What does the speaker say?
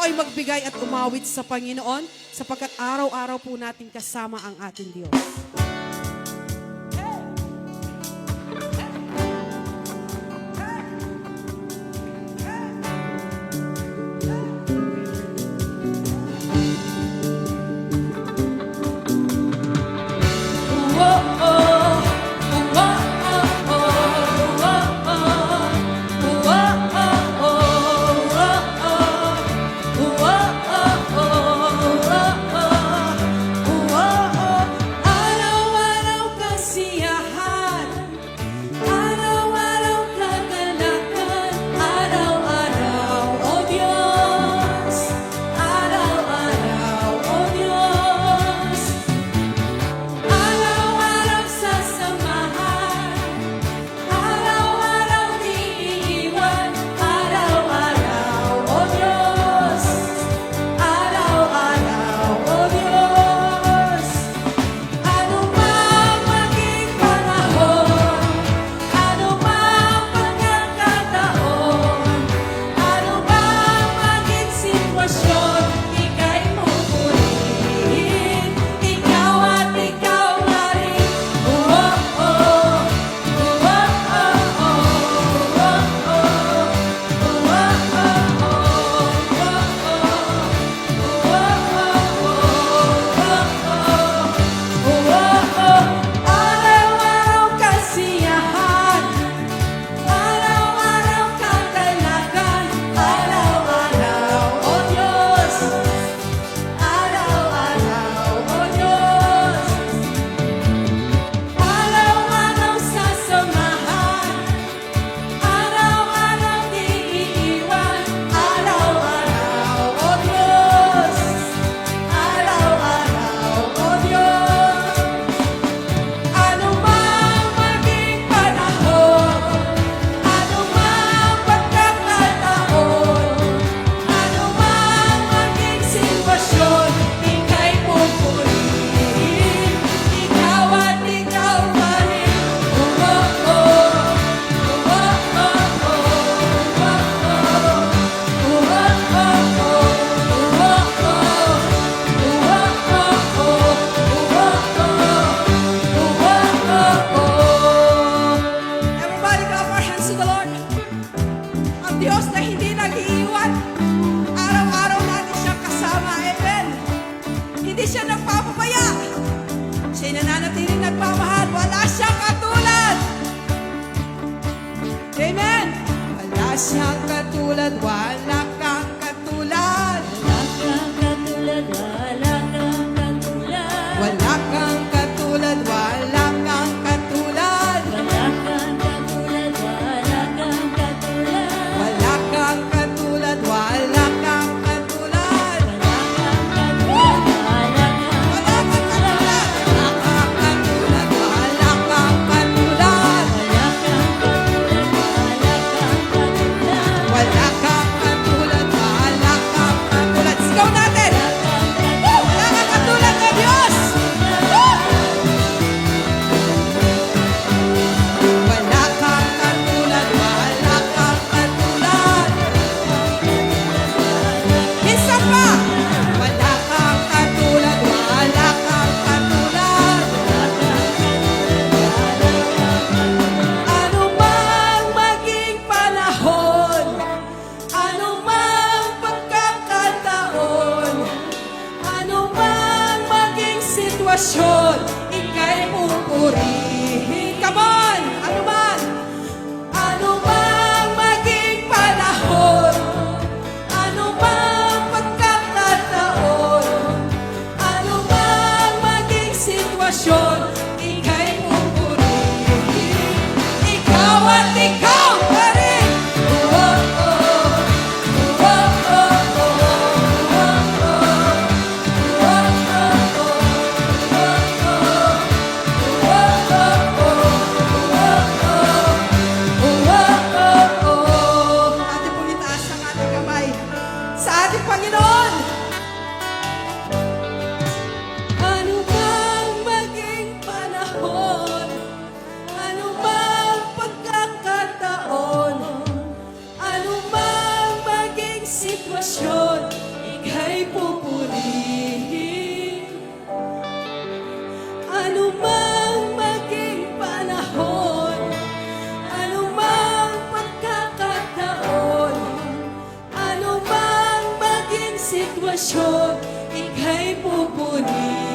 ay magbigay at umawit sa Panginoon sapagkat araw-araw po natin kasama ang ating Diyos. Diyos na hindi nag-iiwan. Araw-araw natin siyang kasama. Amen. Hindi siya nagpapabaya. Siya'y nananatiling nagmamahal. Wala siyang katulad. Amen. Wala siyang katulad. Wala kang katulad. Wala kang katulad, wala kang katulad. Wala kang katulad. Wala kang katulad. Wala kang katulad, wala kang katulad. Wala kang katulad. Wala kang katulad. Wala kang katulad, wala kang Wala kang katulad. Wala kang katulad. Wala kang katulad. Wala kang katulad, wala kang katulad. Wala kang katulad. Wala kang katulad. Sigaw natin. Wala kang katulad ng Diyos. Wala kang katulad. Wala kang katulad. Isa pa. Wala kang katulad. Wala kang katulad. Ano mang maging panahon, ano mang pagkakataon, ano mang maging sitwasyon, ika'y pupurihin. Come on! Ano mang maging panahon, ano mang pagkakataon, ano mang maging sitwasyon, ika'y pupurihin. Ikaw at ikaw pa rin. Oh, oh, oh. Oh, oh, oh. Oh, oh, oh. Atin pong itaas ang ating kamay sa ating Panginoon. Ano mang maging panahon, ano mang pagkakataon, ano mang maging sitwasyon, sitwasyon, ika'y pupunihin.